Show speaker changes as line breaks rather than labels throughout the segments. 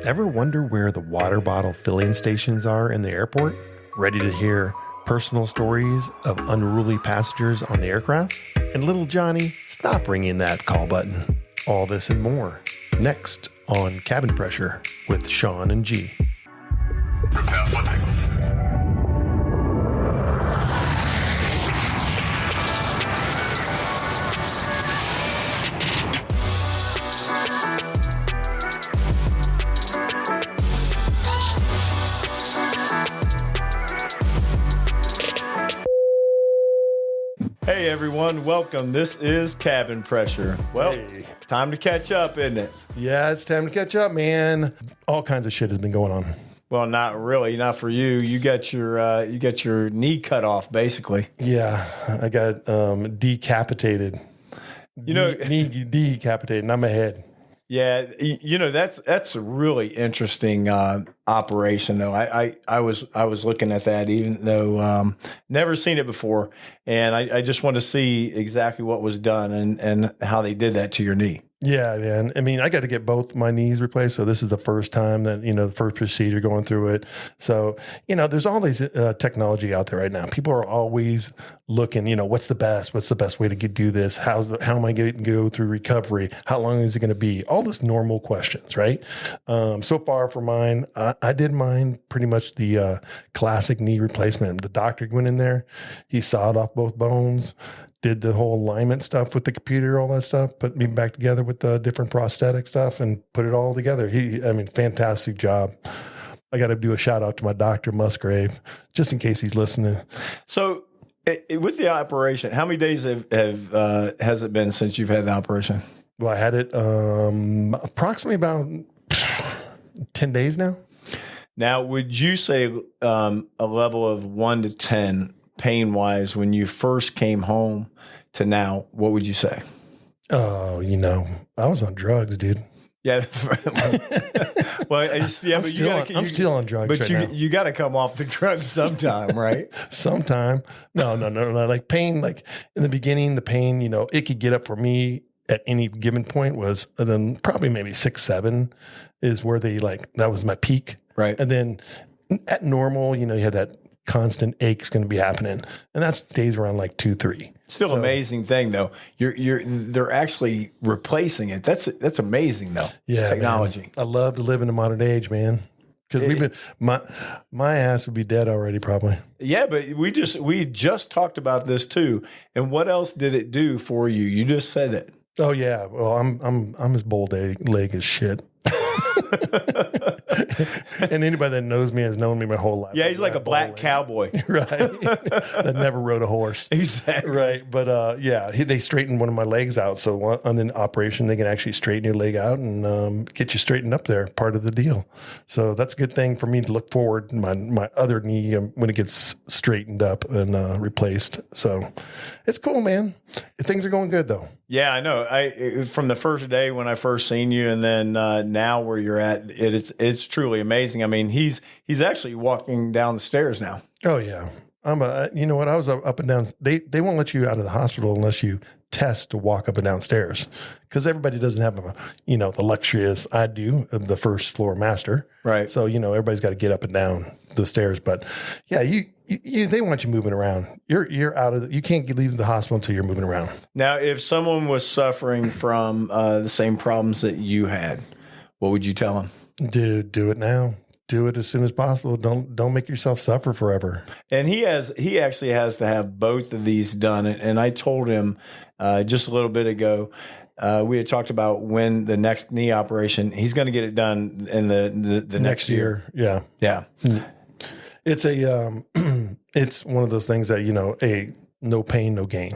Ever wonder where the water bottle filling stations are in the airport? Ready to hear personal stories of unruly passengers on the aircraft? And little Johnny, stop ringing that call button. All this and more next on Cabin Pressure with Sean and G.
Prepare for takeoff.
Hey everyone, welcome. This is Cabin Pressure. Well, Time to catch up, isn't it?
Yeah, it's time to catch up, man. All kinds of shit has been going on.
Well, not really, not for you. You got your knee cut off, basically.
Yeah, I got decapitated. Knee decapitated, not my head.
Yeah, that's a really interesting operation, though. I was looking at that, even though never seen it before, and I just want to see exactly what was done and how they did that to your knee.
Yeah, man. I mean, I got to get both my knees replaced. So this is the first time that, the first procedure going through it. So, there's all these technology out there right now. People are always looking, what's the best way to do this? How am I going to go through recovery? How long is it going to be? All those normal questions, right? So far for mine, I did mine pretty much the classic knee replacement. The doctor went in there, he sawed off both bones, did the whole alignment stuff with the computer, all that stuff, put me back together with the different prosthetic stuff and put it all together. Fantastic job. I got to do a shout out to my doctor, Musgrave, just in case he's listening.
So with the operation, how many days has it been since you've had the operation?
Well, I had it approximately about 10 days now.
Now, would you say a level of 1 to 10 pain-wise, when you first came home to now, what would you say?
Oh, I was on drugs, dude.
Yeah. Well, I'm
still on drugs.
But you got to come off the drugs sometime, right?
Sometime. No. Like pain, like in the beginning, the pain, it could get up for me at any given point was, and then probably maybe 6, 7 is where that was my peak.
Right.
And then at normal, you had that constant ache's going to be happening, and that stays around like 2, 3.
Still amazing thing though. They're actually replacing it. That's amazing though.
Yeah,
technology.
Man. I love to live in the modern age, man. Because my ass would be dead already probably.
Yeah, but we just talked about this too. And what else did it do for you? You just said it.
Oh yeah. Well, I'm as bold leg as shit. And anybody that knows me has known me my whole life.
Yeah, he's like a black cowboy.
Right. That never rode a horse.
Exactly.
Right. But they straightened one of my legs out. So on the operation, they can actually straighten your leg out and get you straightened up there, part of the deal. So that's a good thing for me to look forward to my other knee when it gets straightened up and replaced. So it's cool, man. Things are going good though.
Yeah, I know. From the first day when I first seen you, and then now where you're at, it's truly amazing. I mean, he's actually walking down the stairs now.
Oh yeah, I was up and down. They won't let you out of the hospital unless you test to walk up and down stairs, because everybody doesn't have the luxury as I do of the first floor master.
Right.
So everybody's got to get up and down the stairs. But yeah, they want you moving around. You're out of you can't leave the hospital until you're moving around.
Now, if someone was suffering from the same problems that you had, what would you tell them?
Do it now. Do it as soon as possible. Don't make yourself suffer forever.
And he actually has to have both of these done. And I told him just a little bit ago, we had talked about when the next knee operation, he's going to get it done in the next year.
Yeah.
Yeah.
It's it's one of those things that, no pain, no gain.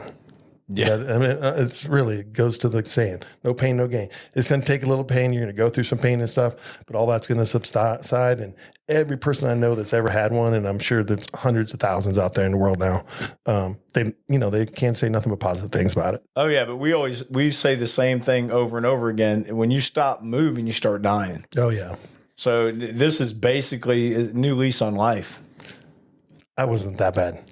Yeah.
It goes to the saying, no pain, no gain. It's going to take a little pain. You're going to go through some pain and stuff, but all that's going to subside. And every person I know that's ever had one, and I'm sure there's hundreds of thousands out there in the world now, they can't say nothing but positive things about it.
Oh yeah. But we say the same thing over and over again. When you stop moving, you start dying.
Oh yeah.
So this is basically a new lease on life.
I wasn't that bad.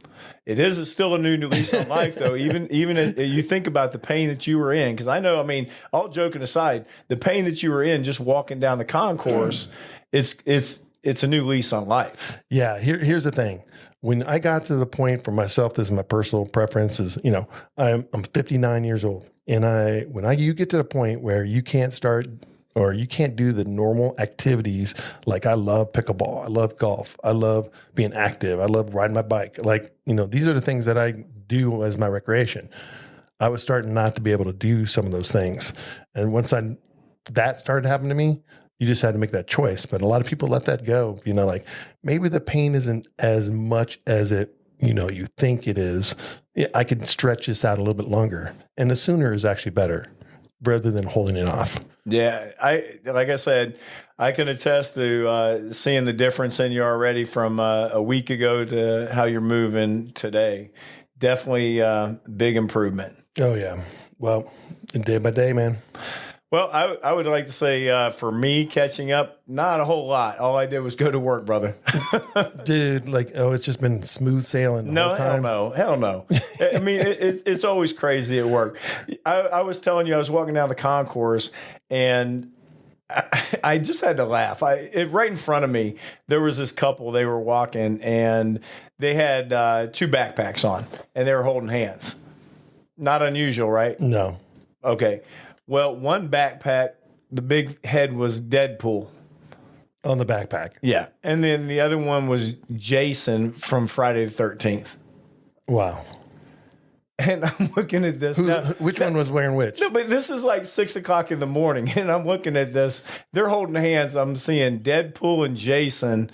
it is still a new lease on life, though. Even you think about the pain that you were in, because I know, I mean, all joking aside, the pain that you were in just walking down the concourse, it's a new lease on life.
Yeah. Here's the thing. When I got to the point for myself, this is my personal preference, is, you know, I'm 59 years old, and you get to the point where you can't start or you can't do the normal activities. Like, I love pickleball, I love golf, I love being active, I love riding my bike. Like, you know, these are the things that I do as my recreation. I was starting not to be able to do some of those things, and once that started happening to me, you just had to make that choice. But a lot of people let that go. You know, like, maybe the pain isn't as much as it, you know, you think it is. I could stretch this out a little bit longer, and the sooner is actually better, rather than holding it off.
Yeah, like I said, I can attest to seeing the difference in you already from a week ago to how you're moving today. Definitely big improvement.
Oh yeah. Well, day by day, man.
Well, I would like to say for me, catching up, not a whole lot. All I did was go to work, brother.
Dude, like, it's just been smooth sailing the whole time.
Hell no. I mean, it's always crazy at work. I was telling you, I was walking down the concourse, and I just had to laugh. Right in front of me, there was this couple. They were walking, and they had 2 backpacks on, and they were holding hands. Not unusual, right?
No.
Okay. Well, one backpack, the big head was Deadpool.
On the backpack.
Yeah. And then the other one was Jason from Friday the 13th.
Wow.
And I'm looking at this.
Which one was wearing which?
No, but this is like 6 o'clock in the morning, and I'm looking at this. They're holding hands. I'm seeing Deadpool and Jason,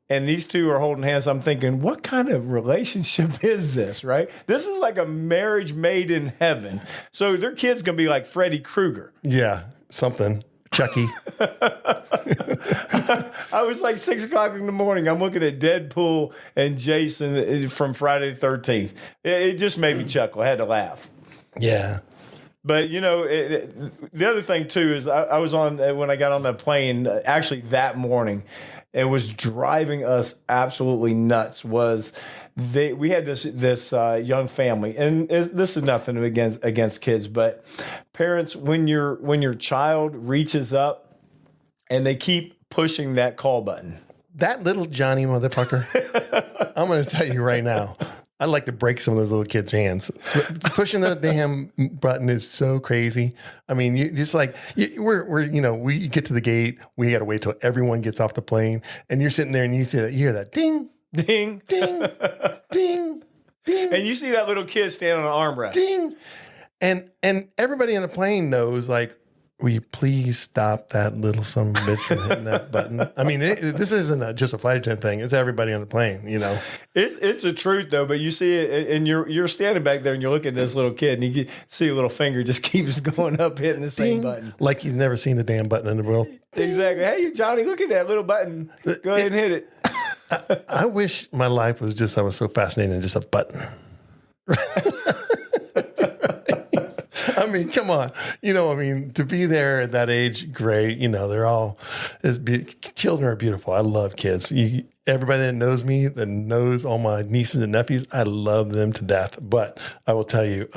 and these two are holding hands. I'm thinking, what kind of relationship is this, right? This is like a marriage made in heaven. So their kid's going to be like Freddy Krueger.
Yeah, something. Chucky.
I was like 6 o'clock in the morning. I'm looking at Deadpool and Jason from Friday the 13th. It just made me chuckle. I had to laugh.
Yeah.
But, you know, the other thing, too, is I was when I got on the plane, actually that morning, it was driving us absolutely nuts. We had this young family, and this is nothing against kids, but parents, when your child reaches up and they keep pushing that call button,
that little Johnny motherfucker, I'm going to tell you right now, I'd like to break some of those little kids' hands. Pushing the damn button is so crazy. I mean, we get to the gate, we got to wait till everyone gets off the plane, and you're sitting there and you hear that ding,
ding,
ding, ding, ding,
and you see that little kid standing on an armrest,
ding, and everybody on the plane knows, like, will you please stop that little son of a bitch from hitting that button? I mean, this isn't just a flight attendant thing. It's everybody on the plane, you know.
It's the truth, though. But you see it, and you're standing back there, and you're looking at this little kid, and you see a little finger just keeps going up, hitting the same button.
Like he's never seen a damn button in the world.
Exactly. Hey, Johnny, look at that little button. Go ahead and hit it.
I wish my life was I was so fascinated in just a button. I mean, come on. You know, I mean, to be there at that age, great. You know, they're all, children are beautiful. I love kids. Everybody that knows me, that knows all my nieces and nephews, I love them to death. But I will tell you,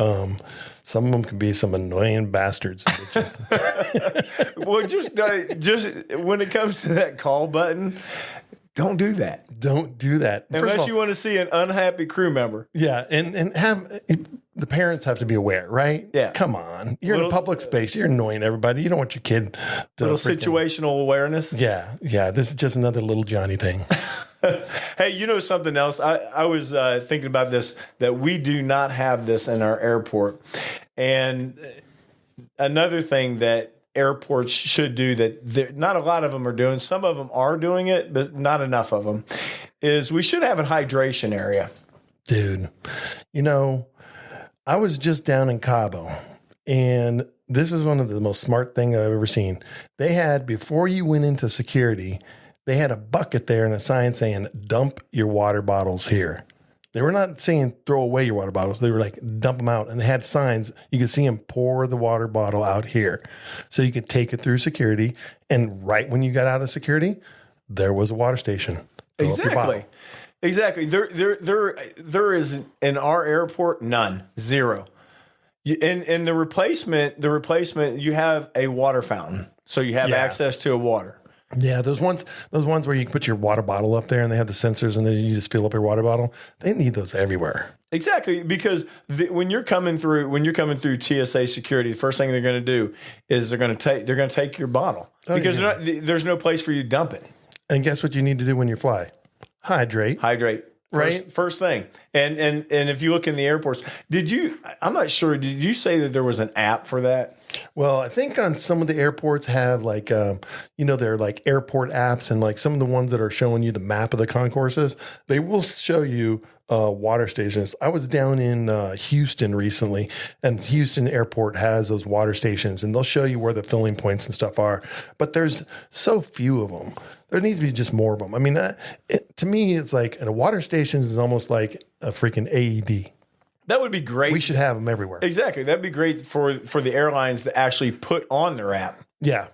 some of them can be some annoying bastards.
Well, just when it comes to that call button, don't do that.
Don't do that.
Unless you want to see an unhappy crew member.
Yeah, and the parents have to be aware, right?
Yeah.
Come on. You're in a public space. You're annoying everybody. You don't want your kid to
situational awareness.
Yeah. Yeah. This is just another little Johnny thing.
Hey, you know something else? I was thinking about this, that we do not have this in our airport. And another thing that airports should do that not a lot of them are doing, some of them are doing it, but not enough of them, is we should have a hydration area.
Dude, you know, I was just down in Cabo, and this is one of the most smart things I've ever seen. They had, before you went into security, they had a bucket there and a sign saying, dump your water bottles here. They were not saying throw away your water bottles. They were like, dump them out. And they had signs. You could see them pour the water bottle out here. So you could take it through security. And right when you got out of security, there was a water station.
Exactly. Exactly. There is in our airport none, zero. In the replacement, you have a water fountain, so you have access to a water.
Yeah, those ones where you can put your water bottle up there and they have the sensors and then you just fill up your water bottle. They need those everywhere.
Exactly, because when you're coming through TSA security, the first thing they're going to do is they're going to take your bottle because there's no place for you to dump it.
And guess what you need to do when you fly? Hydrate. Right.
First thing. And if you look in the airports, I'm not sure, did you say that there was an app for that?
Well, I think on some of the airports have like, they're like airport apps, and like some of the ones that are showing you the map of the concourses, they will show you water stations. I was down in Houston recently, and Houston Airport has those water stations, and they'll show you where the filling points and stuff are. But there's so few of them. There needs to be just more of them. I mean, to me, it's like a water station is almost like a freaking AED.
That would be great.
We should have them everywhere.
Exactly. That'd be great for the airlines to actually put on their app.
Yeah.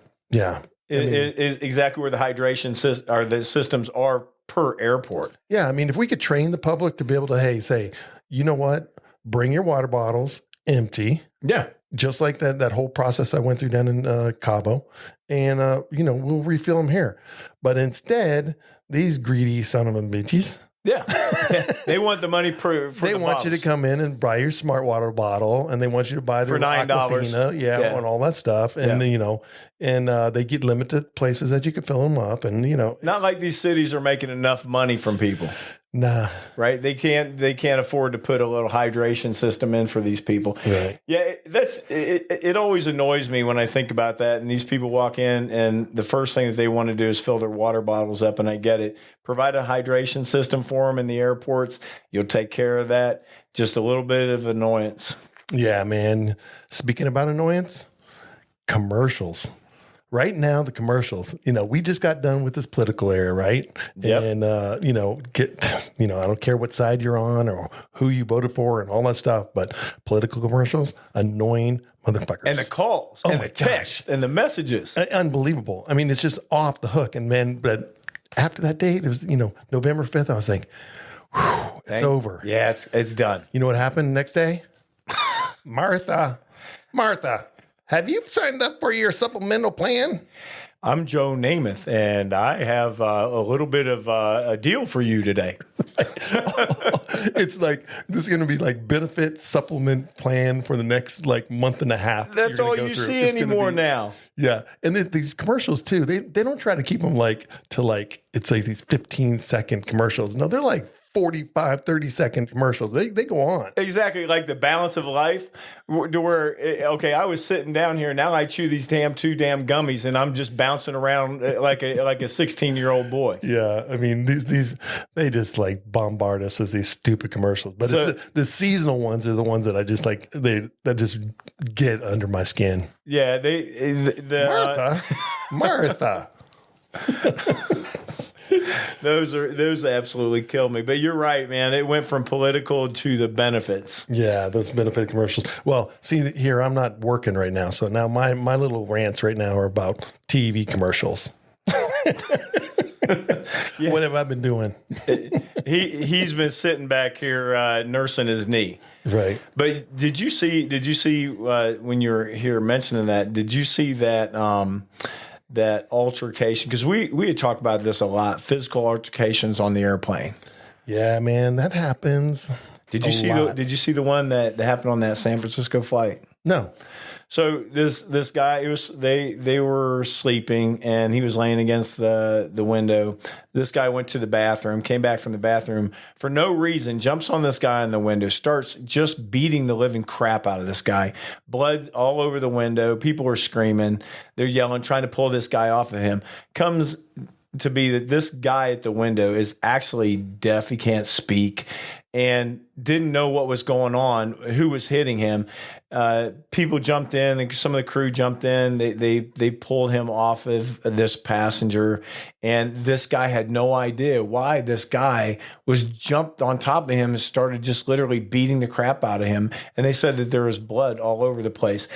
Exactly where the hydration or the systems are per airport.
Yeah. I mean, if we could train the public to be able to, say, you know what? Bring your water bottles empty.
Yeah.
Just like that whole process I went through down in Cabo. And, we'll refill them here. But instead, these greedy son of a bitches.
Yeah. They want the money for
they
the
want
bottles.
you to come in and buy your smart water bottle, and they want you to buy
for $9.
And all that stuff. And, they get limited places that you can fill them up. And,
not like these cities are making enough money from people.
Nah.
Right? They can't afford to put a little hydration system in for these people.
Right.
Yeah, it always annoys me when I think about that, and these people walk in and the first thing that they want to do is fill their water bottles up, and I get it. Provide a hydration system for them in the airports. You'll take care of that. Just a little bit of annoyance.
Yeah, man. Speaking about annoyance, commercials. Right now, the commercials, we just got done with this political era, right?
Yep.
And, I don't care what side you're on or who you voted for and all that stuff, but political commercials, annoying motherfuckers.
And the calls and the text and the messages.
Unbelievable. I mean, it's just off the hook. And man, but after that date, it was, November 5th, I was like, whew, it's over.
Yeah, it's done.
You know what happened the next day? Martha, have you signed up for your supplemental plan?
I'm Joe Namath, and I have a little bit of a deal for you today.
It's like, this is going to be like benefit supplement plan for the next month and a half.
That's all you see anymore now.
Yeah. And these commercials too, they don't try to keep them it's like these 15-second commercials. No, they're like 45, 30-second commercials. They go on.
Exactly. Like the balance of life to where, okay, I was sitting down here. Now I chew these two damn gummies and I'm just bouncing around like a 16-year-old boy.
Yeah. I mean, these they just bombard us with these stupid commercials. But it's the seasonal ones are the ones that I just that just get under my skin.
Yeah.
Martha.
Those absolutely kill me. But you're right, man. It went from political to the benefits.
Yeah, those benefit commercials. Well, see here, I'm not working right now, so now my little rants right now are about TV commercials. Yeah. What have I been doing?
He's been sitting back here nursing his knee.
Right.
But did you see when you were here mentioning that? Did you see that? That altercation, because we had talked about this a lot, physical altercations on the airplane. Yeah,
man, that happens.
Did you see the one that happened on that San Francisco flight?
No.
So this guy, they were sleeping and he was laying against the window. This guy went to the bathroom, came back from the bathroom for no reason, jumps on this guy in the window, starts just beating the living crap out of this guy. Blood all over the window. People are screaming. They're yelling, trying to pull this guy off of him. Comes to be that this guy at the window is actually deaf. He can't speak and didn't know what was going on, who was hitting him. People jumped in, and some of the crew jumped in. They pulled him off of this passenger, and this guy had no idea why this guy was jumped on top of him and started just literally beating the crap out of him. And they said that there was blood all over the place.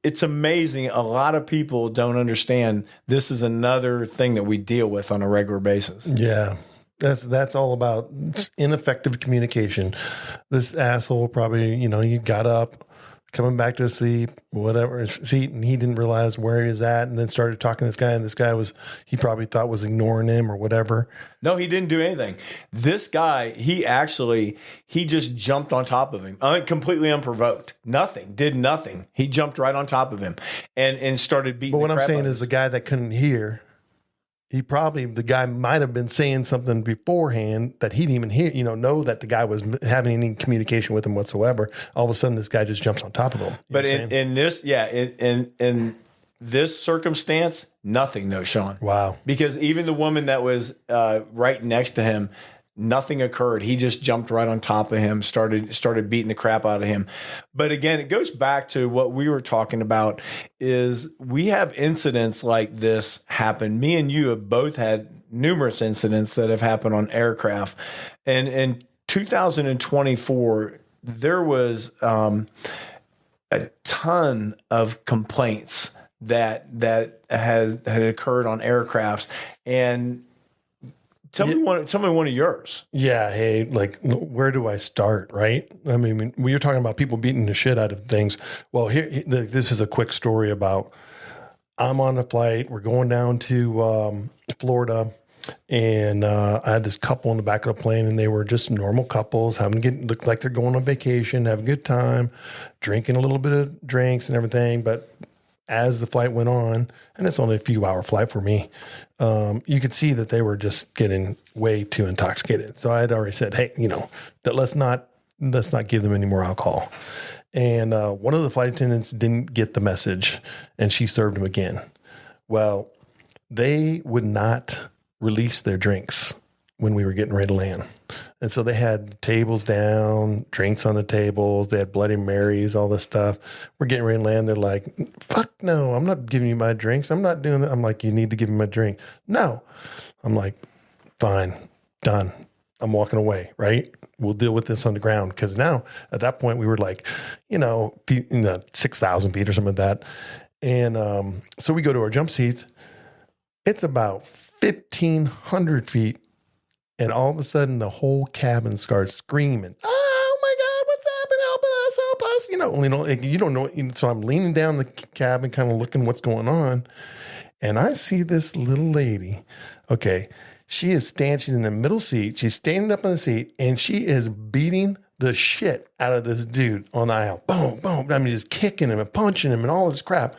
It's amazing. A lot of people don't understand this is another thing that we deal with on a regular basis.
Yeah. That's all about ineffective communication. This asshole probably, he got up, coming back to sleep, whatever seat, and he didn't realize where he was at, and then started talking to this guy, and this guy he probably thought was ignoring him or whatever.
No, he didn't do anything. This guy, he just jumped on top of him, completely unprovoked. Did nothing. He jumped right on top of him and started beating.
But what I'm saying
is
the guy that couldn't hear, the guy might have been saying something beforehand that he didn't even hear, know that the guy was having any communication with him whatsoever. All of a sudden, this guy just jumps on top of him.
But in this circumstance, nothing though, Sean.
Wow.
Because even the woman that was right next to him, nothing occurred. He just jumped right on top of him, started beating the crap out of him. But again, it goes back to what we were talking about is we have incidents like this happen. Me and you have both had numerous incidents that have happened on aircraft. And in 2024, there was a ton of complaints that had occurred on aircrafts. And Tell me one of yours.
Yeah. Hey, where do I start? Right. I mean, when you're talking about people beating the shit out of things. Well, this is a quick story about, I'm on a flight. We're going down to Florida, and I had this couple in the back of the plane, and they were just normal couples, looked like they're going on vacation, having a good time, drinking a little bit of drinks and everything. But as the flight went on, and it's only a few hour flight for me, you could see that they were just getting way too intoxicated. So I had already said, hey, that let's not give them any more alcohol. And one of the flight attendants didn't get the message, and she served him again. Well, they would not release their drinks when we were getting ready to land. And so they had tables down, drinks on the tables. They had Bloody Marys, all this stuff. We're getting ready to land. They're like, fuck no, I'm not giving you my drinks. I'm not doing that. I'm like, you need to give me my drink. No. I'm like, fine, done. I'm walking away, right? We'll deal with this on the ground. Because now, at that point, we were like, 6,000 feet or something like that. And so we go to our jump seats. It's about 1,500 feet. And all of a sudden, the whole cabin starts screaming, oh my God, what's happening? Help us. You don't know. So I'm leaning down the cabin, kind of looking what's going on. And I see this little lady. Okay. She's in the middle seat. She's standing up in the seat, and she is beating the shit out of this dude on the aisle. Boom, boom. I mean, just kicking him and punching him and all this crap.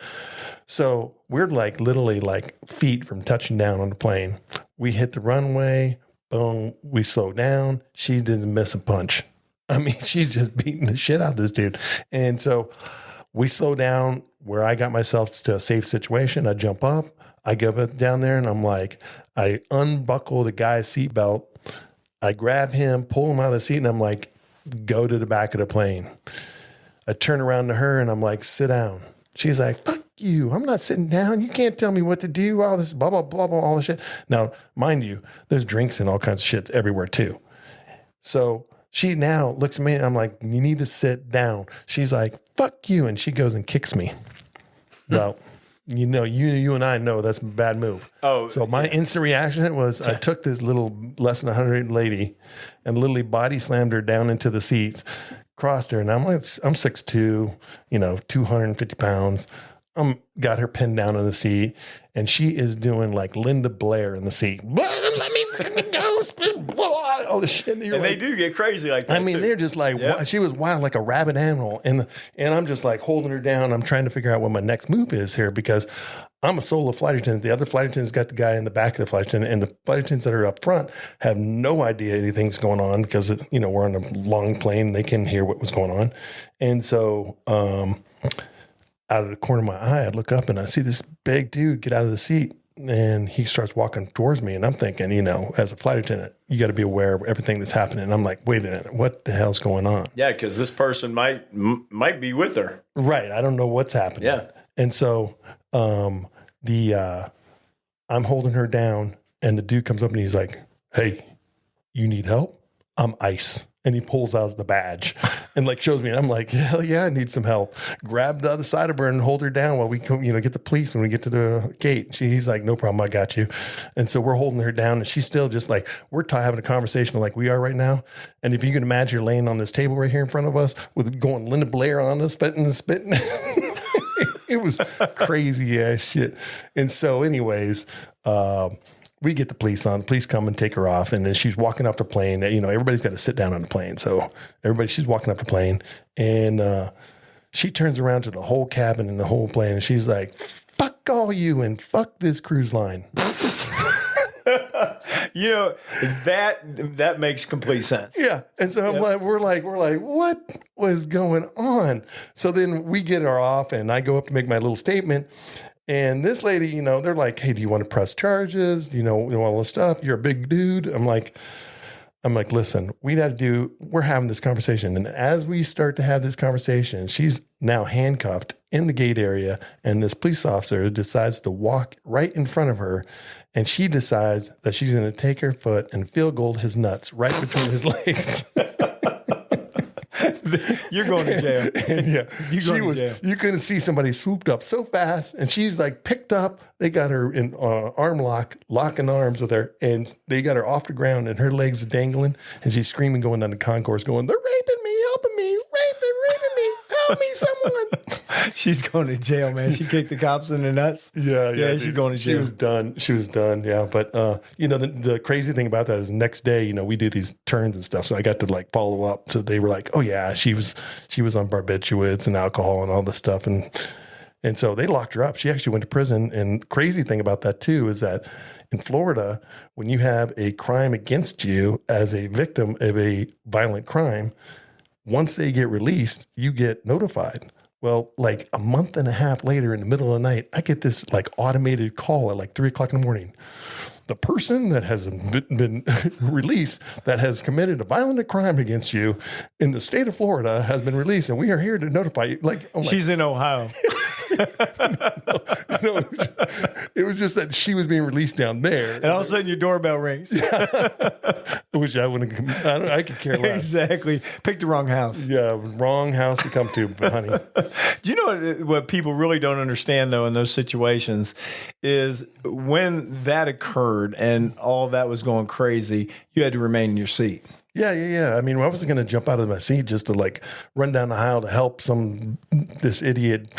So we're literally feet from touching down on the plane. We hit the runway. Boom, we slow down. She didn't miss a punch. I mean, she's just beating the shit out of this dude. And so we slow down where I got myself to a safe situation. I jump up. I go down there, and I'm like, I unbuckle the guy's seatbelt. I grab him, pull him out of the seat, and I'm like, go to the back of the plane. I turn around to her, and I'm like, sit down. She's like, fuck you. I'm not sitting down. You can't tell me what to do. All this blah, blah, blah, blah, all this shit. Now, mind you, there's drinks and all kinds of shit everywhere too. So she now looks at me, and I'm like, you need to sit down. She's like, fuck you. And she goes and kicks me. Well, you and I know that's a bad move. Oh, so my instant reaction was I took this little less than 100 lady and literally body slammed her down into the seats, crossed her. And I'm 6'2", 250 pounds. Got her pinned down in the seat, and she is doing like Linda Blair in the seat. Let me go, all this shit.
And they do get crazy like that.
I mean, they're just like, she was wild like a rabid animal. And I'm just like holding her down. I'm trying to figure out what my next move is here, because I'm a solo flight attendant. The other flight attendant's got the guy in the back of the flight attendant, and the flight attendants that are up front have no idea anything's going on, because, we're on a long plane and they can hear what was going on. And so, out of the corner of my eye, I look up and I see this big dude get out of the seat, and he starts walking towards me. And I'm thinking, as a flight attendant, you got to be aware of everything that's happening. And I'm like, wait a minute, what the hell's going on?
Yeah, because this person might be with her.
Right. I don't know what's happening.
Yeah.
And so I'm holding her down, and the dude comes up and he's like, hey, you need help? I'm ice. And he pulls out the badge and like shows me. And I'm like, hell yeah, I need some help. Grab the other side of her and hold her down while we come, get the police when we get to the gate. He's like, no problem, I got you. And so we're holding her down and she's still just like, we're having a conversation like we are right now. And if you can imagine you're laying on this table right here in front of us with going Linda Blair on us, spitting and spitting. It was crazy ass shit. And so anyways, we get the police on. The police come and take her off, and then she's walking off the plane. Everybody's got to sit down on the plane. So she's walking up the plane, and she turns around to the whole cabin and the whole plane, and she's like, "Fuck all you and fuck this cruise line."
That makes complete sense.
Yeah, and so we're like, what was going on? So then we get her off, and I go up to make my little statement. And this lady, they're like, hey, do you want to press charges? Do you know all this stuff? You're a big dude. I'm like, listen, we're having this conversation. And as we start to have this conversation, she's now handcuffed in the gate area. And this police officer decides to walk right in front of her. And she decides that she's going to take her foot and field goal his nuts right between his legs.
You're going to jail.
And you couldn't see somebody swooped up so fast, and she's like picked up. They got her in arm locking arms with her, and they got her off the ground, and her legs are dangling, and she's screaming, going down the concourse, going, "They're raping me, helping me, raping me, help me, someone."
She's going to jail, man. She kicked the cops in the nuts.
Yeah.
She's going to jail.
She was done. Yeah, but the crazy thing about that is next day, we do these turns and stuff, so I got to like follow up. So they were like, "Oh yeah, she was on barbiturates and alcohol and all this stuff," and so they locked her up. She actually went to prison. And crazy thing about that too is that in Florida, when you have a crime against you as a victim of a violent crime, once they get released, you get notified. Well, like a month and a half later in the middle of the night, I get this like automated call at like 3:00 in the morning. The person that has been released that has committed a violent crime against you in the state of Florida has been released, and we are here to notify you.
She's in Ohio.
No, it was just that she was being released down there.
And all of a sudden your doorbell rings.
I wish I wouldn't. I could care less.
Exactly. Picked the wrong house.
Yeah, wrong house to come to, honey.
Do you know what people really don't understand, though, in those situations is when that occurred and all that was going crazy, you had to remain in your seat.
Yeah. I mean, I wasn't going to jump out of my seat just to like run down the aisle to help this idiot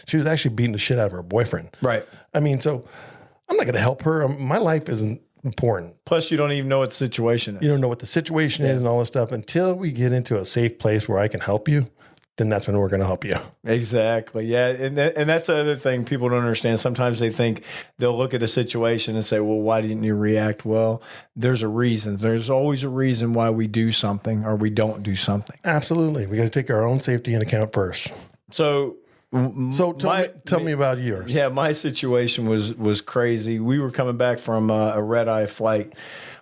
she was actually beating the shit out of her boyfriend.
Right.
I mean, so I'm not going to help her. My life isn't important.
Plus, you don't even know what the situation is.
You don't know what the situation is and all this stuff until we get into a safe place where I can help you. Then that's when we're going to help you.
Exactly. Yeah. And that's the other thing people don't understand. Sometimes they think they'll look at a situation and say, well, why didn't you react? Well, there's a reason. There's always a reason why we do something or we don't do something.
Absolutely. We got to take our own safety into account first.
So
tell me about yours.
Yeah. My situation was crazy. We were coming back from a red eye flight.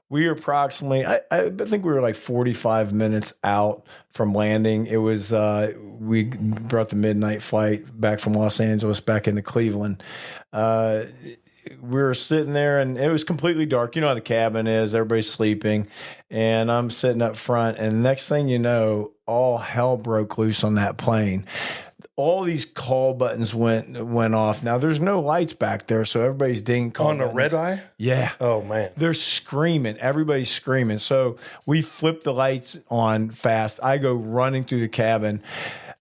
We were approximately, I think we were like 45 minutes out from landing. It was, we brought the midnight flight back from Los Angeles back into Cleveland. We were sitting there and it was completely dark. You know how the cabin is, everybody's sleeping. And I'm sitting up front. And the next thing you know, all hell broke loose on that plane. All these call buttons went off. Now there's no lights back there, so everybody's dinging call
on
buttons.
A red eye.
Yeah.
Oh man.
They're screaming. Everybody's screaming. So we flip the lights on fast. I go running through the cabin.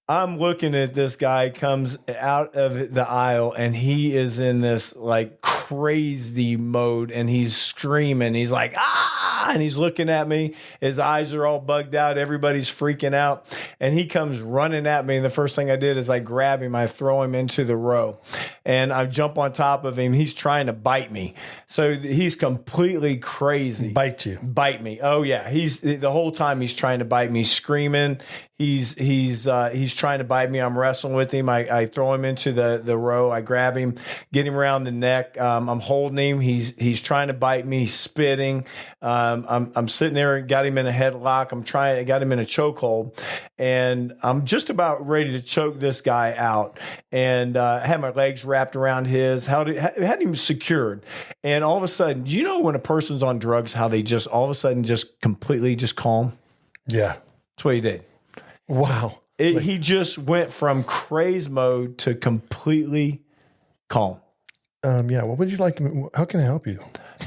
I'm looking at this guy comes out of the aisle and he is in this like crazy mode and he's screaming. He's like, ah, and he's looking at me. His eyes are all bugged out. Everybody's freaking out. And he comes running at me. And the first thing I did is I grab him. I throw him into the row and I jump on top of him. He's trying to bite me. So he's completely crazy. Bite me. Oh yeah. He's the whole time he's trying to bite me, screaming. He's trying to bite me. I'm wrestling with him. I throw him into the row. I grab him, get him around the neck. I'm holding him. He's trying to bite me, spitting. I'm sitting there and got him in a headlock. I got him in a chokehold, and I'm just about ready to choke this guy out. And I had my legs wrapped around his. Had him secured. And all of a sudden, you know when a person's on drugs, how they just all of a sudden just completely just calm.
Yeah.
That's what he did.
Wow.
He just went from craze mode to completely calm.
Yeah. What would you like? How can I help you?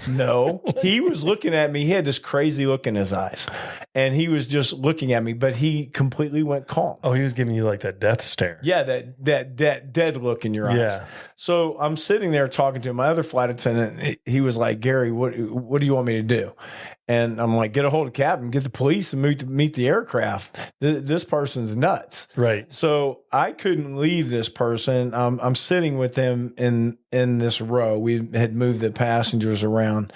No, he was looking at me. He had this crazy look in his eyes, and he was just looking at me, but he completely went calm.
Oh, he was giving you like that death stare.
Yeah, that dead look in your eyes.
Yeah.
So I'm sitting there talking to him. My other flight attendant, he was like, Gary, what do you want me to do? And I'm like, get a hold of captain, get the police, and meet the aircraft. This person's nuts.
Right.
So I couldn't leave this person. I'm sitting with him in this row. We had moved the passengers around.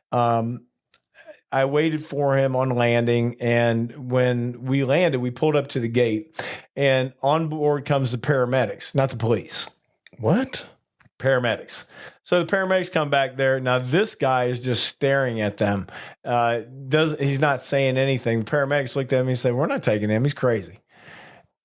I waited for him on landing, and when we landed, we pulled up to the gate, and on board comes the paramedics, not the police.
What?
Paramedics. So the paramedics come back there. Now this guy is just staring at them. He's not saying anything. The paramedics looked at me and said, "We're not taking him. He's crazy."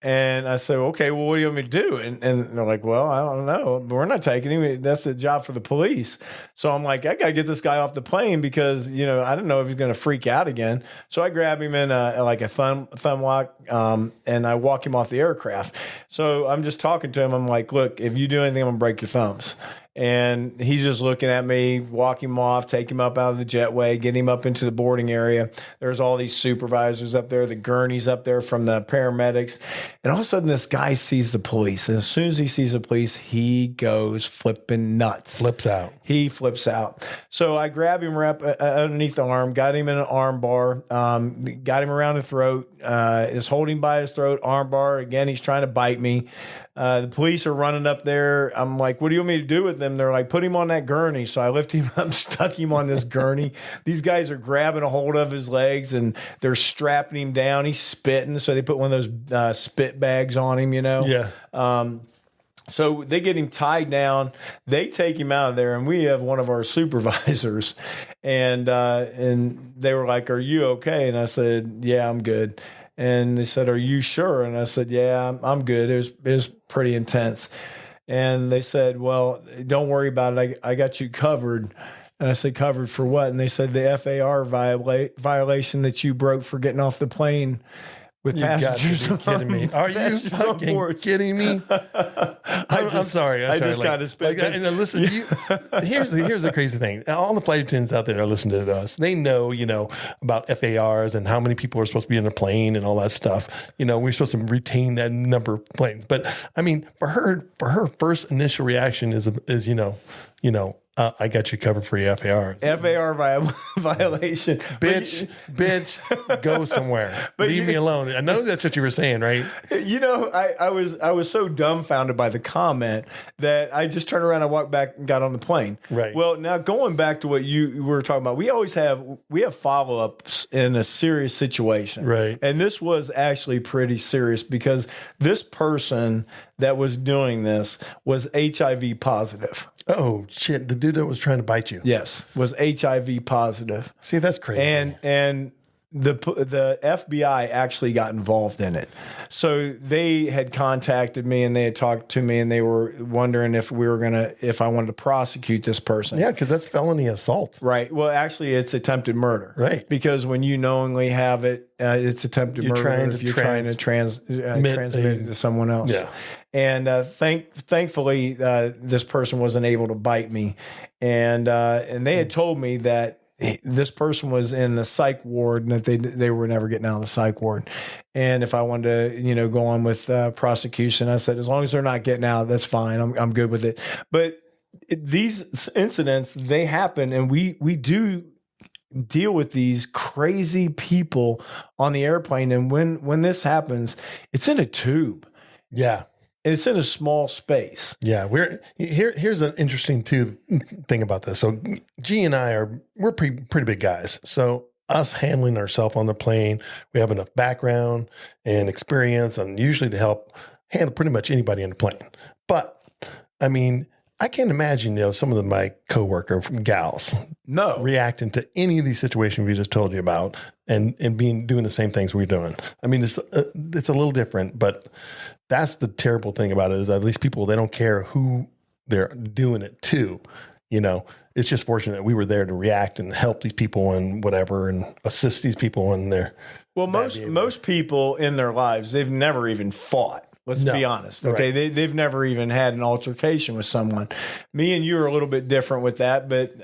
And I said, "Okay, well, what do you want me to do?" And they're like, "Well, I don't know, but we're not taking him. That's the job for the police." So I'm like, I got to get this guy off the plane because, I don't know if he's going to freak out again. So I grab him in a thumb lock, and I walk him off the aircraft. So I'm just talking to him. I'm like, "Look, if you do anything, I'm going to break your thumbs." And he's just looking at me, walk him off, take him up out of the jetway, get him up into the boarding area. There's all these supervisors up there, the gurneys up there from the paramedics. And all of a sudden, this guy sees the police. And as soon as he sees the police, he goes flipping nuts.
Flips out.
He flips out. So I grab him underneath the arm, got him in an arm bar, got him around the throat, is holding by his throat, arm bar. Again, he's trying to bite me. The police are running up there. I'm like, "What do you want me to do with them?" They're like, "Put him on that gurney." So I lift him up, stuck him on this gurney. These guys are grabbing a hold of his legs and they're strapping him down. He's spitting. So they put one of those spit bags on him,
Yeah.
So they get him tied down. They take him out of there, and we have one of our supervisors, and they were like, "Are you okay?" And I said, "Yeah, I'm good." And they said, "Are you sure?" And I said, "Yeah, I'm good." It was pretty intense. And they said, "Well, don't worry about it. I got you covered." And I said, "Covered for what?" And they said, "The FAR violation that you broke for getting off the plane with passengers."
You got to be kidding me. Are you fucking kidding me? I'm sorry.
I just got to spit.
And listen, here's the crazy thing. All the flight attendants out there are listening to us. They know, about FARs and how many people are supposed to be in a plane and all that stuff. We're supposed to retain that number of planes. But I mean, for her first initial reaction is I got you covered for your FAR.
FAR violation.
Bitch, go somewhere. Leave me alone. I know that's what you were saying, right?
I was so dumbfounded by the comment that I just turned around and walked back and got on the plane.
Right.
Well, now going back to what you were talking about, we have follow-ups in a serious situation.
Right.
And this was actually pretty serious because this person that was doing this was HIV positive.
Oh shit! The dude that was trying to bite you.
Yes, was HIV positive.
See, that's crazy.
And the FBI actually got involved in it. So they had contacted me and they had talked to me and they were wondering if I wanted to prosecute this person.
Yeah, because that's felony assault.
Right. Well, actually, it's attempted murder.
Right.
Because when you knowingly have it, it's attempted murder if you're trying to transmit it to someone else.
Yeah.
And thankfully, this person wasn't able to bite me. And they had told me that this person was in the psych ward and that they were never getting out of the psych ward. And if I wanted to, go on with prosecution, I said, as long as they're not getting out, that's fine. I'm good with it. But these incidents, they happen, and we do deal with these crazy people on the airplane. And when this happens, it's in a tube.
Yeah.
It's in a small space.
Yeah, here's an interesting thing about this. So G and we're pretty big guys. So us handling ourselves on the plane, we have enough background and experience, and usually to help handle pretty much anybody on the plane. But I mean, I can't imagine some of my coworker gals reacting to any of these situations we just told you about, and doing the same things we're doing. I mean, it's a little different, but that's the terrible thing about it is that these people, they don't care who they're doing it to. it's just fortunate that we were there to react and help these people and whatever and assist these people in their.
Well, most people in their lives, they've never even fought. Let's be honest. Okay. Right. They've never even had an altercation with someone. Me and you are a little bit different with that, but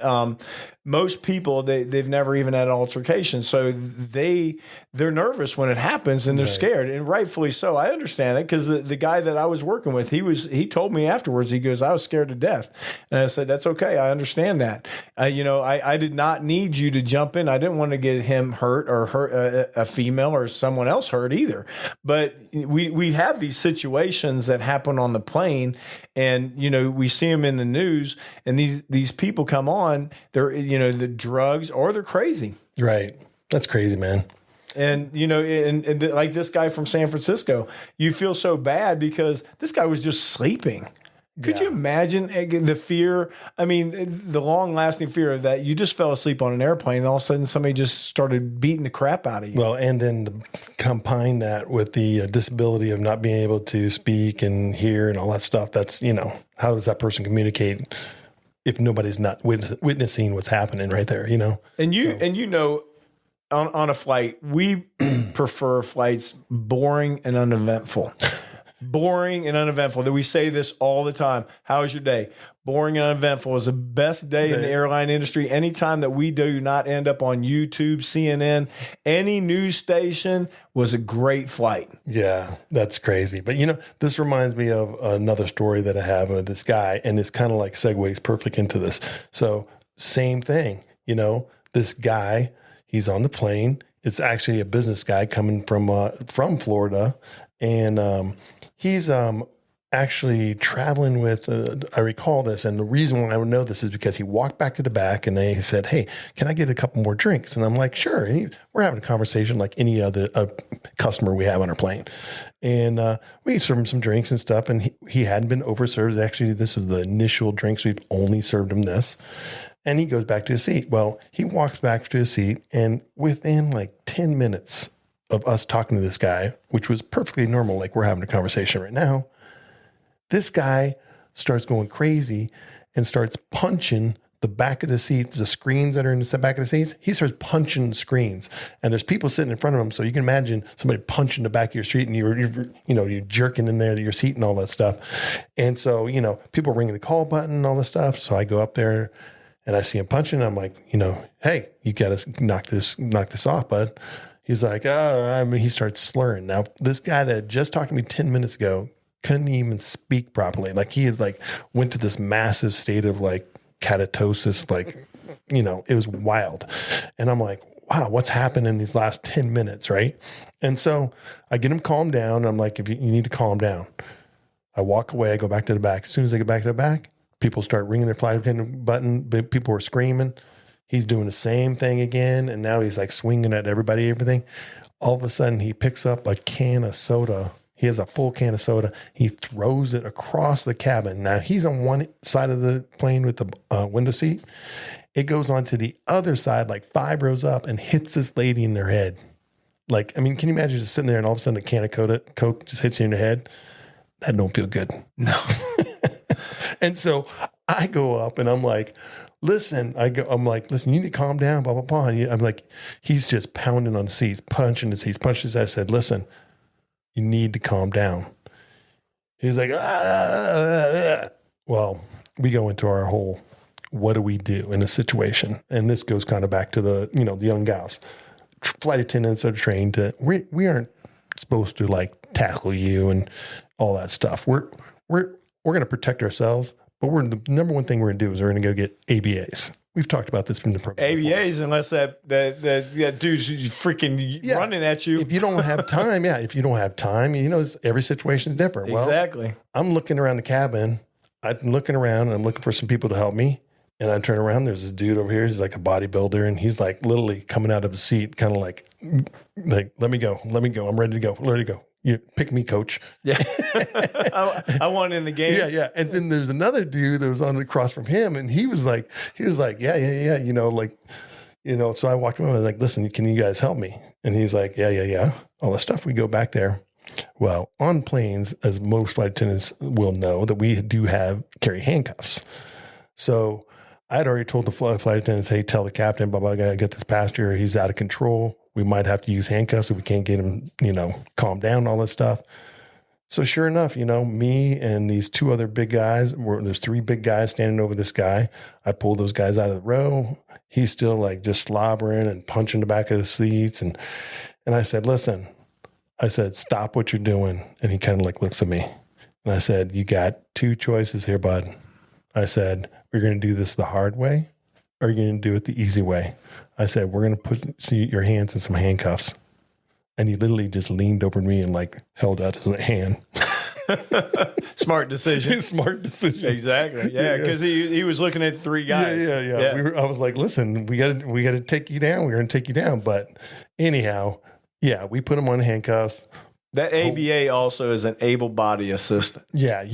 most people, they've never even had an altercation. So they're nervous when it happens and they're scared, and rightfully so. I understand it, because the guy that I was working with, he told me afterwards, he goes, I was scared to death. And I said, that's okay. I understand that. I did not need you to jump in. I didn't want to get him hurt or hurt a female or someone else hurt either. But we have these situations that happen on the plane, and we see them in the news, and these people come on, they're the drugs, or they're crazy.
Right. That's crazy, man.
And and like this guy from San Francisco, you feel so bad because this guy was just sleeping. Could you imagine the fear? I mean, the long-lasting fear of that. You just fell asleep on an airplane, and all of a sudden somebody just started beating the crap out of you.
Well, and then to combine that with the disability of not being able to speak and hear and all that stuff, that's, how does that person communicate if nobody's not witnessing what's happening right there,
And on a flight, we prefer flights boring and uneventful. Boring and uneventful. That we say this all the time. How was your day? Boring and uneventful is the best day in the airline industry. Anytime that we do not end up on YouTube, CNN, any news station, was a great flight.
Yeah, that's crazy. But this reminds me of another story that I have of this guy, and it's kind of like segues perfect into this. So same thing, this guy, he's on the plane. It's actually a business guy coming from Florida, and he's actually traveling with, I recall this, and the reason why I would know this is because he walked back to the back and they said, hey, can I get a couple more drinks? And I'm like, sure. And we're having a conversation like any other customer we have on our plane. And we served him some drinks and stuff, and he hadn't been overserved. Actually, this was the initial drinks. We've only served him this. And he goes back to his seat. Well, he walks back to his seat, and within like 10 minutes of us talking to this guy, which was perfectly normal, like we're having a conversation right now, this guy starts going crazy and starts punching the back of the seats, the screens that are in the back of the seats. He starts punching screens, and there's people sitting in front of him. So you can imagine somebody punching the back of your street, and you're jerking in there to your seat and all that stuff. And so, people are ringing the call button and all this stuff. So I go up there and I see him punching. I'm like, hey, you got to knock this off, bud. He's like, he starts slurring. Now, this guy that just talked to me 10 minutes ago couldn't even speak properly. Like he had went to this massive state of catatosis, it was wild. And I'm like, wow, what's happened in these last 10 minutes, right? And so I get him calmed down. I'm like, if you need to calm down. I walk away, I go back to the back. As soon as I get back to the back, people start ringing their flight attendant button. People are screaming. He's doing the same thing again. And now he's swinging at everything. All of a sudden he picks up a can of soda. He has a full can of soda. He throws it across the cabin. Now he's on one side of the plane with the window seat. It goes on to the other side, 5 rows up, and hits this lady in their head. Can you imagine just sitting there and all of a sudden a can of Coke just hits you in the head? That don't feel good.
No.
And so I go up and I'm like, listen, listen, you need to calm down, blah, blah, blah. And I'm like, he's just pounding on the seats, punching the seats, punches. I said, listen, you need to calm down. He's like, Well, we go into our whole, what do we do in a situation? And this goes kind of back to the, the young gals. Flight attendants are trained to, we aren't supposed to tackle you and all that stuff. We're going to protect ourselves, but the number one thing we're going to do is we're going to go get ABAs. We've talked about this in the program.
ABAs, before. Unless that dude's freaking running at you.
If you don't have time, every situation is different.
Exactly.
Well, I'm looking around the cabin. I'm looking around and I'm looking for some people to help me. And I turn around, there's this dude over here. He's like a bodybuilder, and he's literally coming out of his seat, kind of like, let me go. I'm ready to go. You pick me, coach. Yeah.
I want in the game.
Yeah. And then there's another dude that was on across from him, and he was like, yeah. So I walked him over and I was like, listen, can you guys help me? And he's like, yeah. All the stuff. We go back there. Well, on planes, as most flight attendants will know, that we do carry handcuffs. So I had already told the flight attendants, hey, tell the captain, blah, blah, I got to get this passenger. He's out of control. We might have to use handcuffs if we can't get him, calm down, all this stuff. So sure enough, me and these two other big guys, there's three big guys standing over this guy. I pulled those guys out of the row. He's still like just slobbering and punching the back of the seats. And I said, listen, stop what you're doing. And he kind of like looks at me. And I said, you got two choices here, bud. I said, we're going to do this the hard way, or you're going to do it the easy way. I said, we're going to put your hands in some handcuffs. And he literally just leaned over me and like held out his hand.
Smart decision.
Smart decision.
Exactly. Yeah, because he was looking at three guys.
Yeah. I was like, listen, we got to take you down. We're going to take you down. But anyhow, yeah, we put him on handcuffs.
That ABA also is an able body assistant.
Yeah,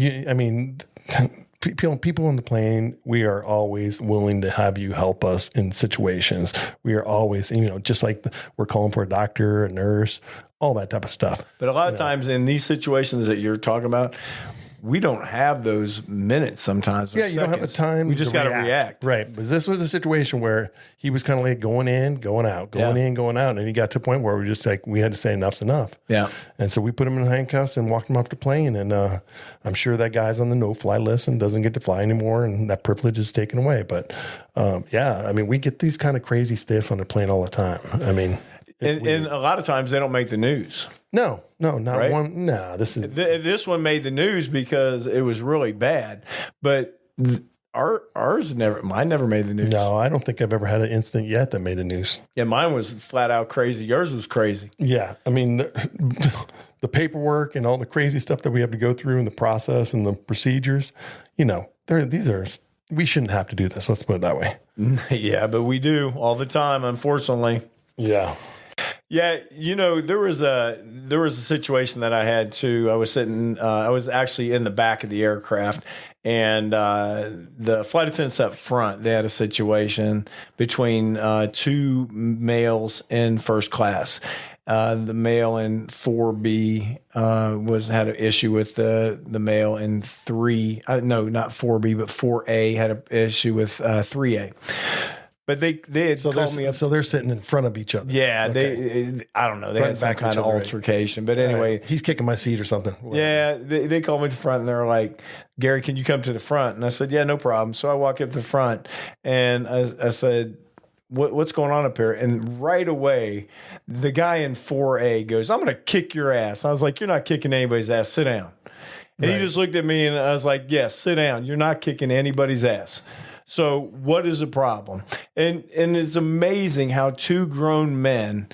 people on the plane, we are always willing to have you help us in situations. We are always, just like we're calling for a doctor, a nurse, all that type of stuff.
But a lot of times in these situations that you're talking about, we don't have those minutes sometimes.
Yeah, you don't have the time.
We just got to react.
Right. But this was a situation where he was kind of like going in, going out, going in, going out. And he got to a point where we just like, we had to say enough's enough.
Yeah.
And so we put him in handcuffs and walked him off the plane. And I'm sure that guy's on the no-fly list and doesn't get to fly anymore. And that privilege is taken away. But we get these kind of crazy stuff on the plane all the time. And
a lot of times they don't make the news.
No, not
right?
one. No,
this one made the news because it was really bad. But mine never made the news.
No, I don't think I've ever had an incident yet that made the news.
Yeah, mine was flat out crazy. Yours was crazy.
Yeah, the paperwork and all the crazy stuff that we have to go through and the process and the procedures. We shouldn't have to do this. Let's put it that way.
Yeah, but we do all the time, unfortunately.
Yeah.
Yeah, there was a situation that I had too. I was actually in the back of the aircraft, and the flight attendants up front, they had a situation between two males in first class. The male in 4B had an issue with the male in 3. No, not 4B, but 4A had an issue with 3A. But they had called me up.
So they're sitting in front of each other.
Yeah,
okay.
I don't know. They had some kind of altercation. Right? But anyway.
Right. He's kicking my seat or something.
Yeah, they called me to the front and they're like, Gary, can you come to the front? And I said, yeah, no problem. So I walk up to the front and I said, what's going on up here? And right away, the guy in 4A goes, I'm going to kick your ass. I was like, you're not kicking anybody's ass. Sit down. And he just looked at me and I was like, yes, sit down. You're not kicking anybody's ass. So what is the problem? And it's amazing how two grown men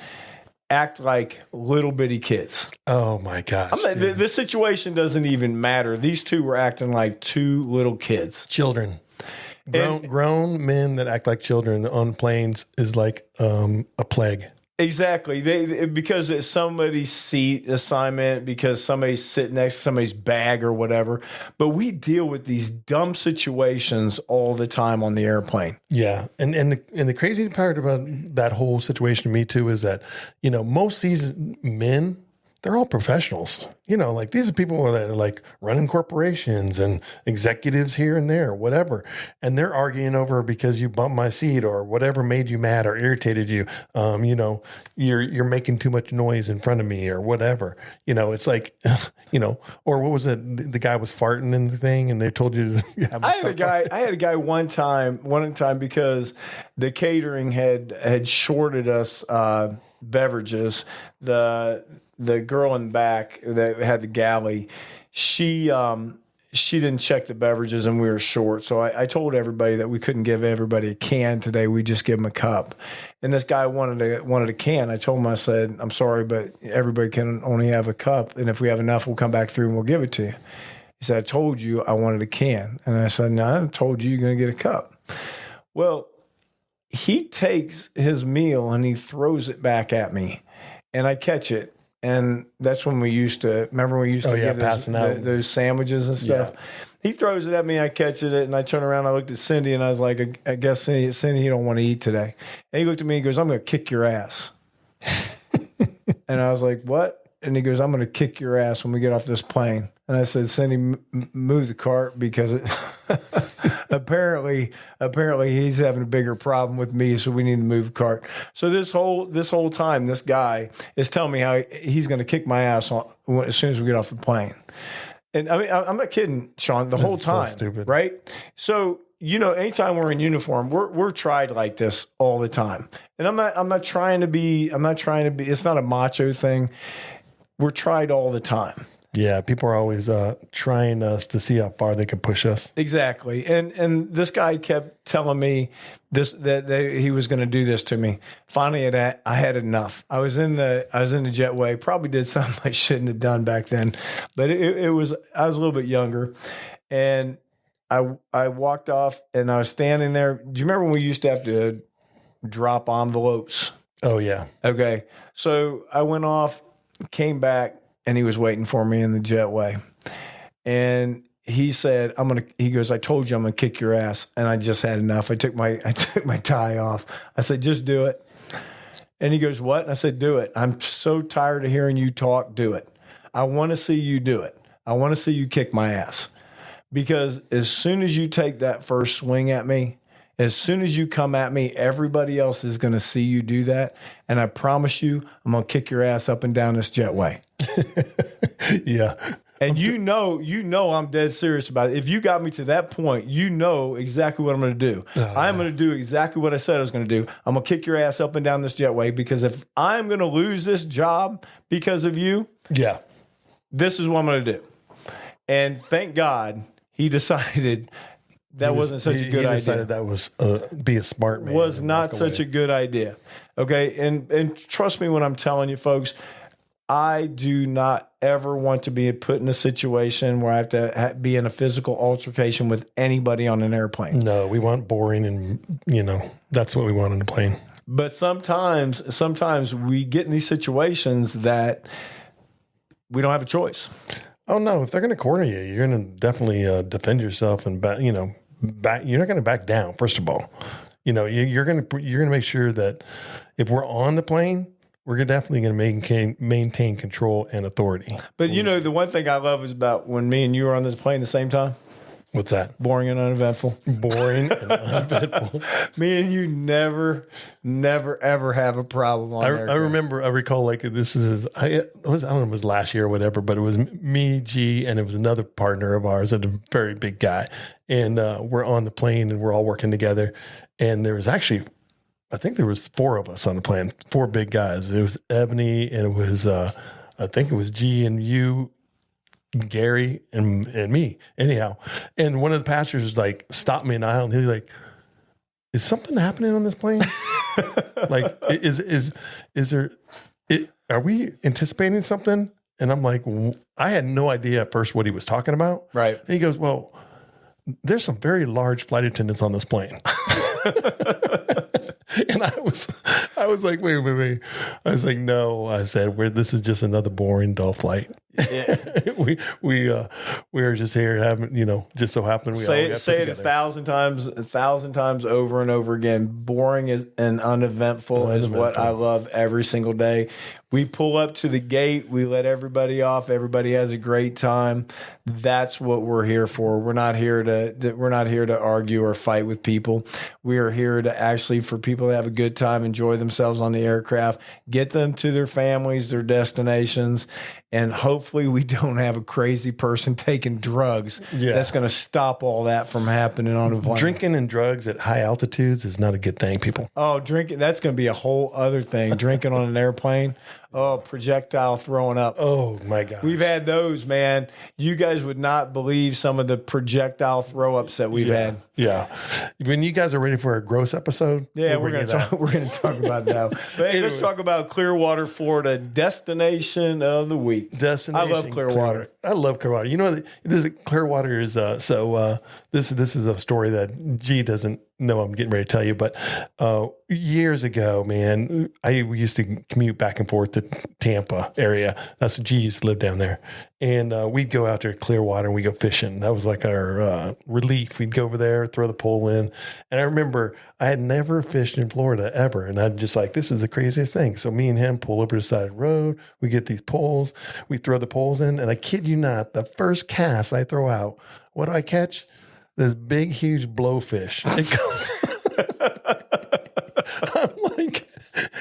act like little bitty kids.
Oh my gosh.
This situation doesn't even matter. These two were acting like two little kids.
Children. Grown men that act like children on planes is like a plague.
Exactly. Because it's somebody's seat assignment, because somebody's sitting next to somebody's bag or whatever. But we deal with these dumb situations all the time on the airplane.
Yeah. And the crazy part about that whole situation to me too is that, most of these men, they're all professionals. These are people that are like running corporations and executives here and there, whatever. And they're arguing over because you bumped my seat or whatever made you mad or irritated you. You're making too much noise in front of me or whatever. It's like, or what was it? The guy was farting in the thing and they told you to have
I had a guy one time because the catering had shorted us beverages. The girl in the back that had the galley, she didn't check the beverages and we were short. So I told everybody that we couldn't give everybody a can today. We just give them a cup. And this guy wanted a can. I told him, I said, I'm sorry, but everybody can only have a cup. And if we have enough, we'll come back through and we'll give it to you. He said, I told you I wanted a can. And I said, no, I told you you're going to get a cup. Well, he takes his meal and he throws it back at me and I catch it. And that's when we used to give those sandwiches and stuff. Yeah. He throws it at me, I catch it, and I turn around, I looked at Cindy, and I was like, I guess, Cindy, you don't want to eat today. And he looked at me and goes, I'm going to kick your ass. And I was like, what? And he goes, I'm going to kick your ass when we get off this plane. And I said, Cindy, move the cart because apparently he's having a bigger problem with me, so we need to move cart. So this whole time, this guy is telling me how he's going to kick my ass as soon as we get off the plane. And I mean, I'm not kidding, Sean. The whole time,
so stupid,
right? So anytime we're in uniform, we're tried like this all the time. And I'm not trying to be. It's not a macho thing. We're tried all the time.
Yeah, people are always trying us to see how far they can push us.
Exactly. And this guy kept telling me that he was going to do this to me. Finally, I had enough. I was in the jetway. Probably did something I shouldn't have done back then, but I was a little bit younger, and I walked off and I was standing there. Do you remember when we used to have to drop envelopes?
Oh yeah.
Okay. So I went off, came back, and he was waiting for me in the jetway. And he said, he goes, I told you I'm going to kick your ass. And I just had enough. I took my tie off. I said, just do it. And he goes, what? And I said, do it. I'm so tired of hearing you talk. Do it. I want to see you do it. I want to see you kick my ass. Because as soon as you take that first swing at me, as soon as you come at me, everybody else is going to see you do that. And I promise you, I'm going to kick your ass up and down this jetway.
Yeah.
And you know I'm dead serious about it. If you got me to that point, you know exactly what I'm going to do. I'm going to do exactly what I said I was going to do. I'm going to kick your ass up and down this jetway, because if I'm going to lose this job because of you,
yeah,
this is what I'm going to do. And thank God he decided that wasn't such a good idea. He decided
that was be a smart man.
Was not such a good idea. Okay, and trust me when I'm telling you, folks, I do not ever want to be put in a situation where I have to be in a physical altercation with anybody on an airplane.
No, we want boring, and that's what we want on the plane.
But sometimes we get in these situations that we don't have a choice.
Oh no! If they're going to corner you, you're going to definitely defend yourself and back. You're not going to back down. First of all, you're going to make sure that if we're on the plane, we're definitely going to maintain control and authority.
But the one thing I love is about when me and you were on this plane at the same time.
What's that?
Boring and uneventful.
Boring and uneventful.
Me and you never, ever have a problem on there.
I recall like this is I don't know if it was last year or whatever, but it was me, G, and it was another partner of ours, a very big guy. And we're on the plane and we're all working together. And there was actually, I think there was 4 of us on the plane, 4 big guys. It was Ebony, and it was I think it was G and you, Gary, and me. Anyhow, and one of the passengers like stopped me in the aisle, and he was like, "Is something happening on this plane? Like, is there? Are we anticipating something?" And I'm like, I had no idea at first what he was talking about.
Right.
And he goes, "Well, there's some very large flight attendants on this plane." And I was like, wait. I was like, no. I said, this is just another boring, dull flight. Yeah. we are just here having, just so happen we
say it 1,000 times over and over again. Boring and uneventful is what I love every single day. We pull up to the gate. We let everybody off. Everybody has a great time. That's what we're here for. We're not here to argue or fight with people. We are here to actually for people to have a good time, enjoy themselves on the aircraft, get them to their families, their destinations, and hopefully we don't have a crazy person taking drugs. Yeah. That's going to stop all that from happening on a plane.
Drinking and drugs at high altitudes is not a good thing, people.
Oh, drinking, that's going to be a whole other thing. Drinking on an airplane. Oh, projectile throwing up.
Oh, my God.
We've had those, man. You guys would not believe some of the projectile throw ups that we've had.
Yeah. When you guys are ready for a gross episode,
we're going to talk about that. But hey, let's talk about Clearwater, Florida, destination of the week.
Destination.
I love Clearwater.
I love Clearwater. Clearwater is this is a story that G doesn't know I'm getting ready to tell you, but years ago, man, we used to commute back and forth to Tampa area. That's what G used to live down there. And we'd go out there to Clearwater and we go fishing. That was like our relief. We'd go over there, throw the pole in. And I remember I had never fished in Florida ever. And I'd just like, this is the craziest thing. So me and him pull over to the side of the road. We get these poles. We throw the poles in. And I kid you not, the first cast I throw out, what do I catch? this big, huge blowfish. It comes. I'm like,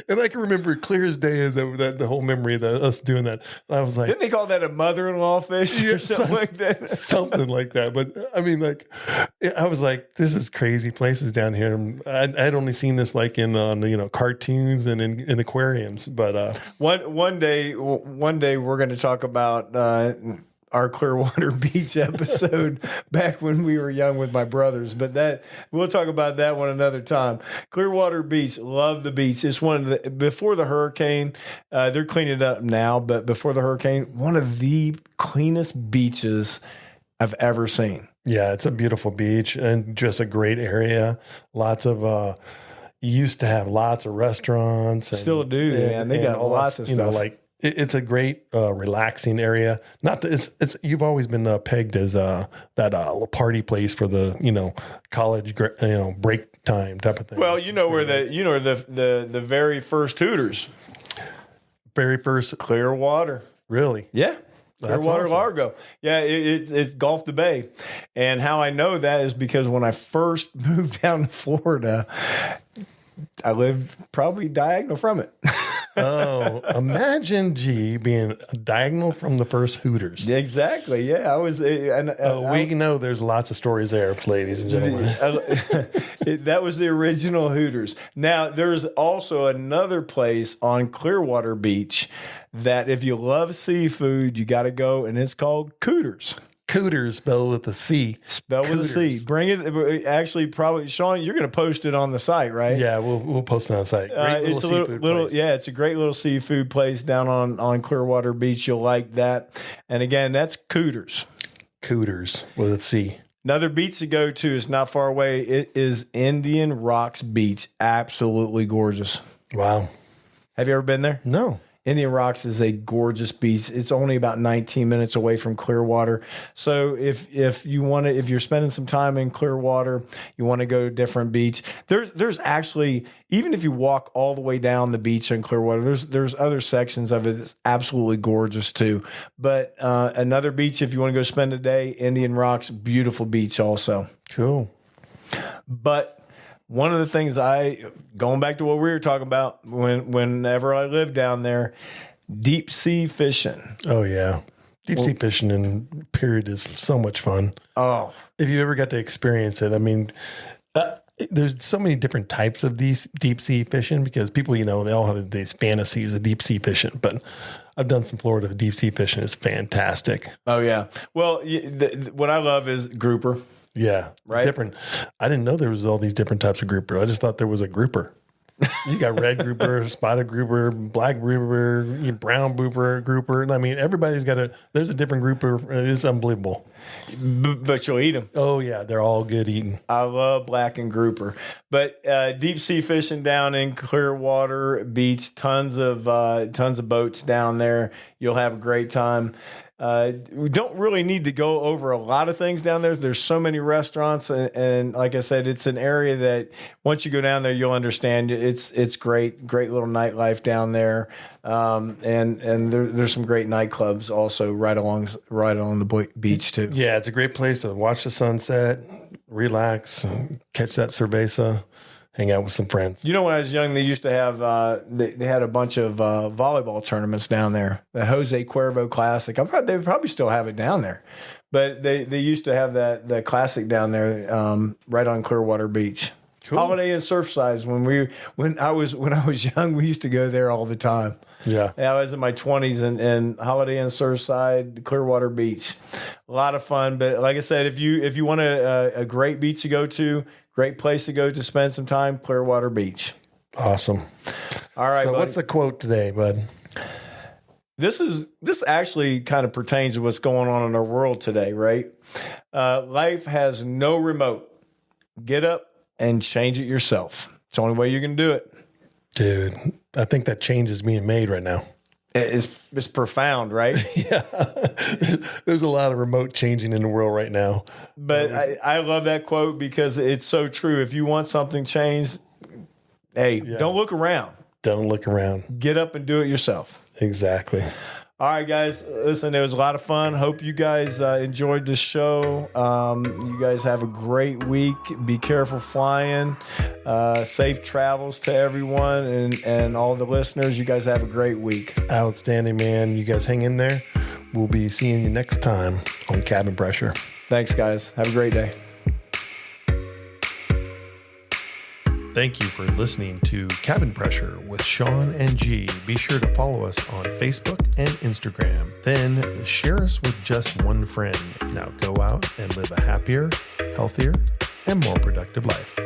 and I can remember it clear as day as that the whole memory of us doing that. I was like,
Didn't they call that a mother-in-law fish or something like that?
Something like that. But I mean, like, I was like, this is crazy places down here. I'd only seen this like in cartoons and in aquariums. But
one day we're going to talk about our Clearwater Beach episode back when we were young with my brothers, but that we'll talk about that one another time. Clearwater Beach, love the beach. It's one of the, before the hurricane, they're cleaning it up now, but before the hurricane, one of the cleanest beaches I've ever seen.
Yeah, it's a beautiful beach and just a great area. Lots of used to have lots of restaurants. And,
still do, man. They got lots of stuff.
It's a great relaxing area. Not that it's you've always been pegged as that party place for the college break time type of thing.
Well, where the very first Hooters,
very first
Clearwater,
really,
yeah. Clearwater,
awesome.
Largo. Yeah, it's Gulf the Bay. And how I know that is because when I first moved down to Florida, I lived probably diagonal from it.
Oh, imagine G being diagonal from the first Hooters.
Exactly. Yeah, I was.
We know there's lots of stories there, ladies and gentlemen.
That was the original Hooters. Now, there's also another place on Clearwater Beach that if you love seafood, you got to go, and it's called Cooters.
Cooters, spelled with a C.
Spelled with a C. Bring it. Actually, probably, Sean, you're going to post it on the site, right?
Yeah, we'll post it on the site. Great
It's a little
place.
yeah, it's a great little seafood place down on Clearwater Beach. You'll like that. And again, that's Cooters.
Cooters with a C.
Another beach to go to is not far away. It is Indian Rocks Beach. Absolutely gorgeous.
Wow.
Have you ever been there?
No.
Indian Rocks is a gorgeous beach. It's only about 19 minutes away from Clearwater. So if you're spending some time in Clearwater, you want to go to a different beach. There's actually, even if you walk all the way down the beach in Clearwater, there's other sections of it that's absolutely gorgeous too. But another beach, if you want to go spend a day, Indian Rocks, beautiful beach also.
Cool.
But one of the things going back to what we were talking about whenever I lived down there, deep sea fishing.
Oh, yeah. Deep sea fishing in period is so much fun.
Oh.
If you ever got to experience it, I mean, there's so many different types of these deep sea fishing because people, they all have these fantasies of deep sea fishing, but I've done some Florida deep sea fishing. It's fantastic.
Oh, yeah. Well, what I love is grouper.
Yeah.
Right.
Different. I didn't know there was all these different types of grouper. I just thought there was a grouper. You got red grouper, spotted grouper, black grouper, brown grouper. I mean, everybody's got there's a different grouper. It's unbelievable.
But you'll eat them.
Oh, yeah. They're all good eating.
I love black and grouper. But deep sea fishing down in Clearwater Beach, tons of boats down there. You'll have a great time. We don't really need to go over a lot of things down there. There's so many restaurants, and like I said, it's an area that once you go down there, you'll understand. It's great little nightlife down there, and there's some great nightclubs also right along the beach too.
Yeah, it's a great place to watch the sunset, relax, catch that cerveza. Hang out with some friends.
When I was young, they used to have they had a bunch of volleyball tournaments down there. The Jose Cuervo Classic. They probably still have it down there, but they used to have the classic down there right on Clearwater Beach. Cool. Holiday and Surfside. When I was young, we used to go there all the time.
Yeah,
I was in my 20s and Holiday and Surfside, Clearwater Beach, a lot of fun. But like I said, if you want a great beach to go to. Great place to go to spend some time, Clearwater Beach.
Awesome.
All right.
So
buddy.
what's the quote today, bud?
This actually kind of pertains to what's going on in our world today, right? Life has no remote. Get up and change it yourself. It's the only way you can do it.
Dude, I think that change is being made right now.
It's profound, right?
Yeah. There's a lot of remote changing in the world right now.
But I love that quote because it's so true. If you want something changed, don't look around.
Don't look around.
Get up and do it yourself.
Exactly.
All right, guys. Listen, it was a lot of fun. Hope you guys enjoyed this show. You guys have a great week. Be careful flying. Safe travels to everyone and all the listeners. You guys have a great week.
Outstanding, man. You guys hang in there. We'll be seeing you next time on Cabin Pressure.
Thanks, guys. Have a great day.
Thank you for listening to Cabin Pressure with Sean and G. Be sure to follow us on Facebook and Instagram. Then share us with just one friend. Now go out and live a happier, healthier, and more productive life.